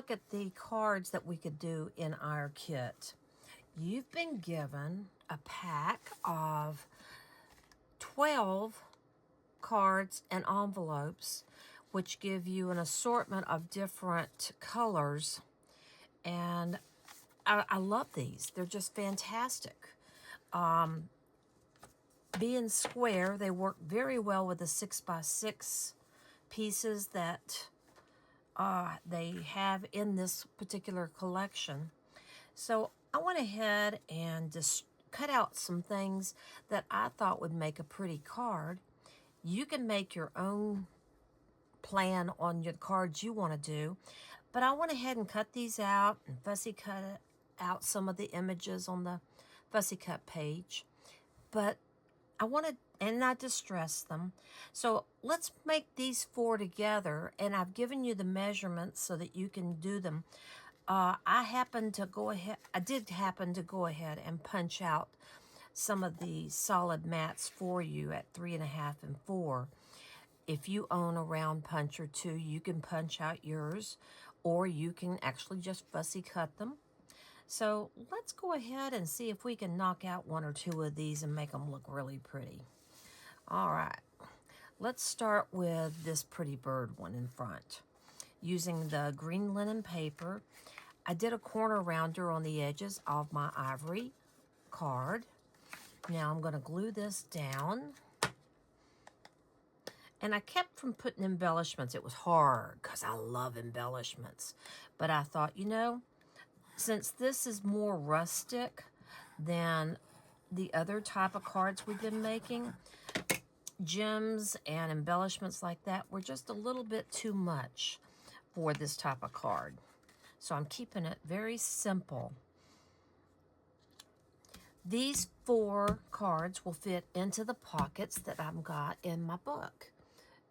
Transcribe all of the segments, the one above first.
look at the cards that we could do in our kit. You've been given a pack of 12 cards and envelopes, which give you an assortment of different colors. And I love these. They're just fantastic. Being square, they work very well with the 6x6 pieces that they have in this particular collection. So I went ahead and just cut out some things that I thought would make a pretty card. You can make your own plan on your cards you want to do, but I went ahead and cut these out and fussy cut out some of the images on the fussy cut page. But I wanted, and I distressed them. So let's make these 4 together, and I've given you the measurements so that you can do them. I did happen to go ahead and punch out some of the solid mats for you at 3.5 and 4. If you own a round puncher too, you can punch out yours, or you can actually just fussy cut them. So let's go ahead and see if we can knock out 1 or 2 of these and make them look really pretty. All right, let's start with this pretty bird one in front. Using the green linen paper, I did a corner rounder on the edges of my ivory card. Now I'm going to glue this down. And I kept from putting embellishments. It was hard because I love embellishments. But I thought, you know, since this is more rustic than the other type of cards we've been making, gems and embellishments like that were just a little bit too much for this type of card. So I'm keeping it very simple. These 4 cards will fit into the pockets that I've got in my book.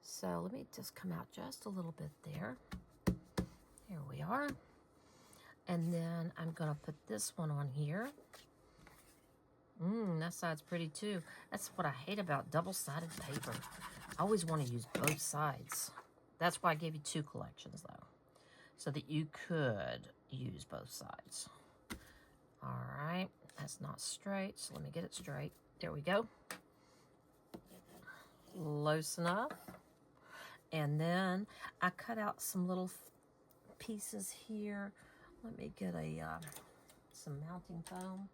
So let me just come out just a little bit there. Here we are. And then I'm going to put this one on here. That side's pretty too. That's what I hate about double-sided paper. I always want to use both sides. That's why I gave you 2 collections, though, so that you could use both sides. All right, that's not straight, so let me get it straight. There we go. Close enough. And then I cut out some little pieces here. Let me get some mounting foam.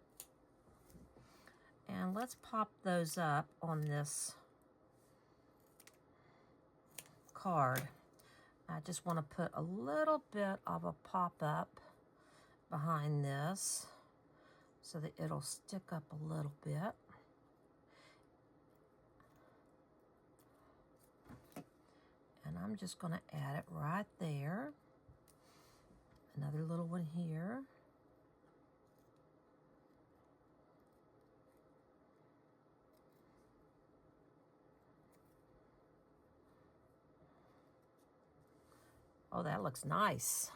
And let's pop those up on this card. I just want to put a little bit of a pop-up behind this so that it'll stick up a little bit. And I'm just going to add it right there. Another little one here. Oh, that looks nice.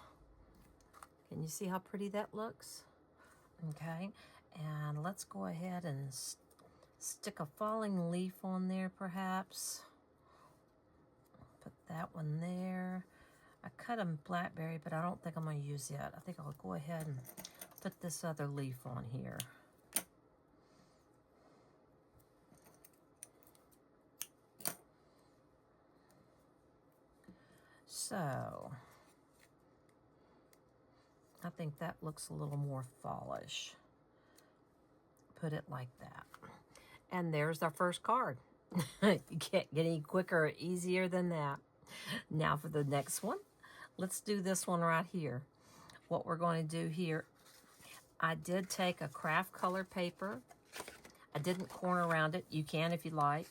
Can you see how pretty that looks? Okay, and let's go ahead and stick a falling leaf on there perhaps. Put that one there. I cut a blackberry, but I don't think I'm going to use it. I think I'll go ahead and put this other leaf on here. So, I think that looks a little more fallish. Put it like that. And there's our first card. You can't get any quicker or easier than that. Now for the next one. Let's do this one right here. What we're going to do here, I did take a craft color paper. I didn't corner around it. You can if you like.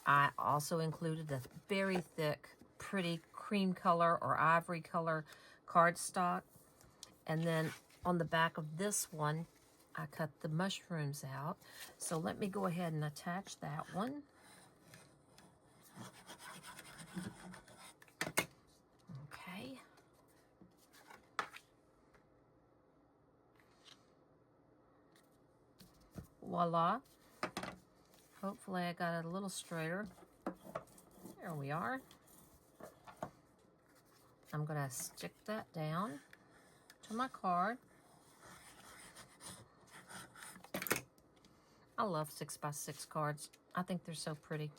I also included a very thick, pretty cream color or ivory color cardstock. And then on the back of this one, I cut the mushrooms out. So let me go ahead and attach that one. Okay. Voila. Hopefully I got it a little straighter. There we are. I'm going to stick that down. to my card. I love 6x6 cards. I think they're so pretty.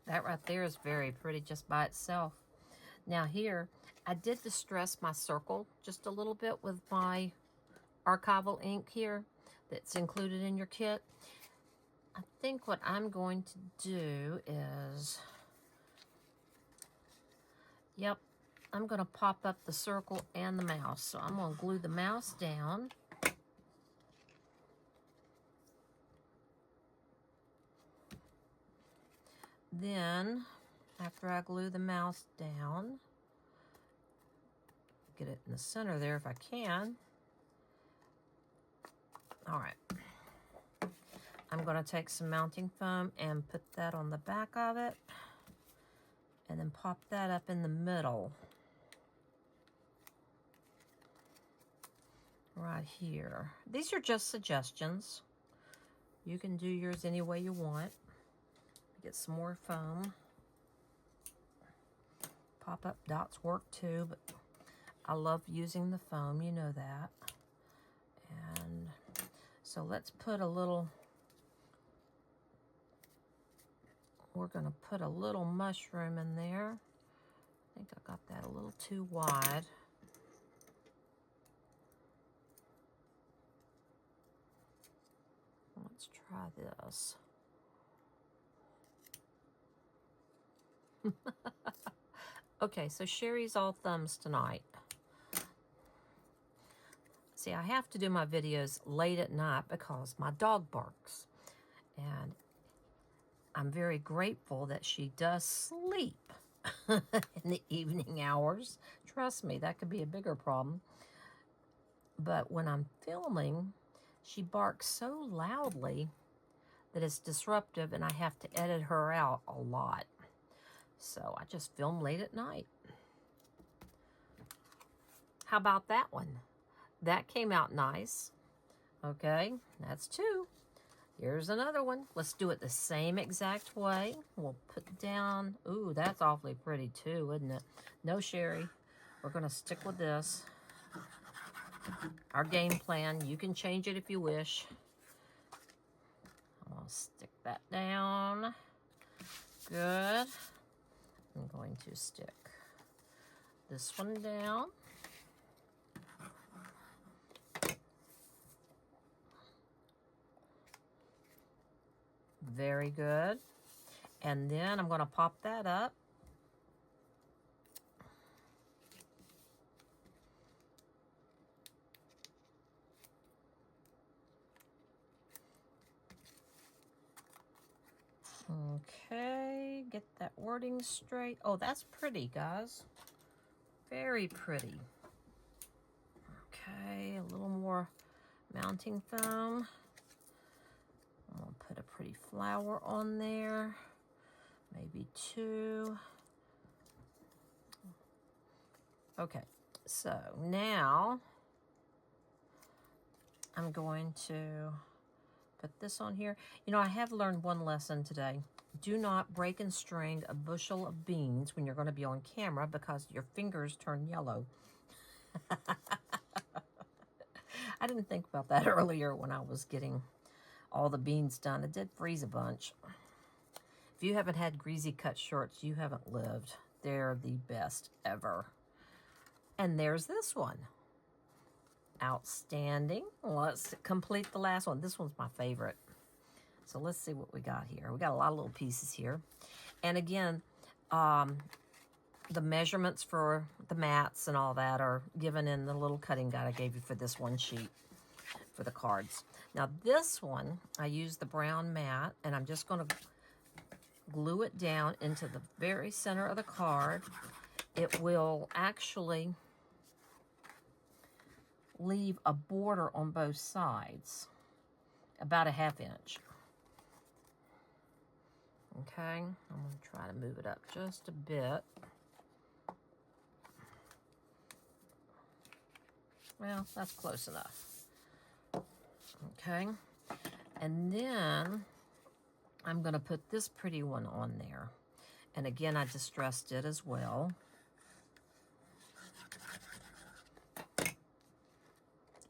That right there is very pretty just by itself. Now here, I did distress my circle just a little bit with my archival ink here that's included in your kit. I think what I'm going to do is, yep, I'm going to pop up the circle and the mouse. So I'm going to glue the mouse down. Then, after I glue the mouse down, get it in the center there if I can. All right. I'm going to take some mounting foam and put that on the back of it, and then pop that up in the middle. Right here. These are just suggestions. You can do yours any way you want. Get some more foam. Pop-up dots work too, but I love using the foam, you know that. And so let's put a little, we're going to put a little mushroom in there. I think I got that a little too wide. Let's try this. Okay, so Sherry's all thumbs tonight. See, I have to do my videos late at night because my dog barks. And I'm very grateful that she does sleep in the evening hours. Trust me, that could be a bigger problem. But when I'm filming, she barks so loudly that it's disruptive and I have to edit her out a lot. So I just film late at night. How about that one? That came out nice. Okay, that's two. Here's another one. Let's do it the same exact way. We'll put down, ooh, that's awfully pretty too, isn't it? No, Sherry, we're gonna stick with this. Our game plan, you can change it if you wish. I'm gonna stick that down. Good. I'm going to stick this one down. Very good. And then I'm going to pop that up. Okay, get that wording straight. Oh, that's pretty, guys. Very pretty. Okay, a little more mounting foam. I'm going to put a pretty flower on there. Maybe two. Okay, so now I'm going to put this on here. You know, I have learned one lesson today. Do not break and strain a bushel of beans when you're going to be on camera because your fingers turn yellow. I didn't think about that earlier when I was getting all the beans done. It did freeze a bunch. If you haven't had greasy cut shorts, you haven't lived. They're the best ever. And there's this one. Outstanding. Let's complete the last one. This one's my favorite. So let's see what we got here. We got a lot of little pieces here. And again, the measurements for the mats and all that are given in the little cutting guide I gave you for this one sheet for the cards. Now this one, I used the brown mat, and I'm just going to glue it down into the very center of the card. It will actually leave a border on both sides, about a 1/2 inch. Okay, I'm going to try to move it up just a bit. Well, that's close enough. Okay, and then I'm going to put this pretty one on there. And again, I distressed it as well.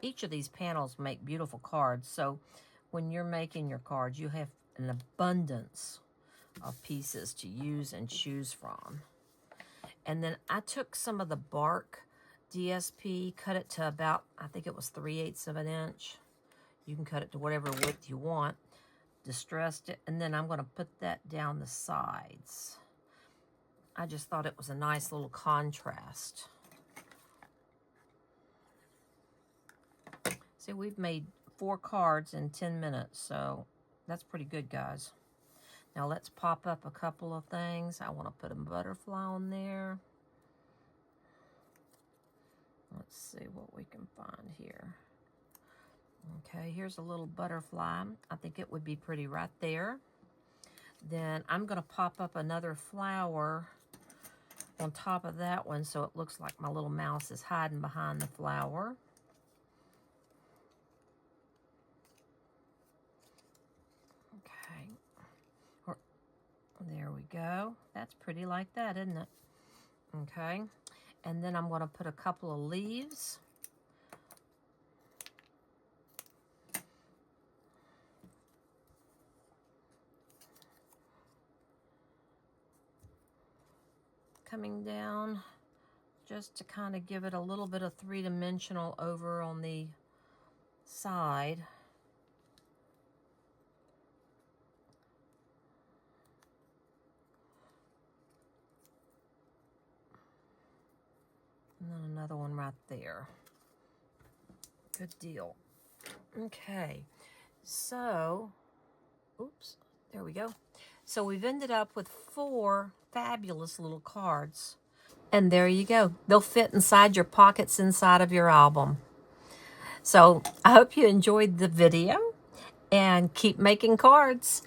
Each of these panels make beautiful cards. So when you're making your cards, you have an abundance of pieces to use and choose from. And then I took some of the bark DSP, cut it to about, I think it was 3/8 of an inch. You can cut it to whatever width you want. Distressed it, and then I'm going to put that down the sides. I just thought it was a nice little contrast. See, we've made 4 cards in 10 minutes, so that's pretty good, guys. Now let's pop up a couple of things. I want to put a butterfly on there. Let's see what we can find here. Okay, here's a little butterfly. I think it would be pretty right there. Then I'm going to pop up another flower on top of that one so it looks like my little mouse is hiding behind the flower. Okay. There we go. That's pretty like that, isn't it? Okay. And then I'm going to put a couple of leaves. Coming down just to kind of give it a little bit of three-dimensional over on the side. And then another one right there. Good deal. Okay, so, oops, there we go. So we've ended up with 4 fabulous little cards. And there you go. They'll fit inside your pockets inside of your album. So I hope you enjoyed the video and keep making cards.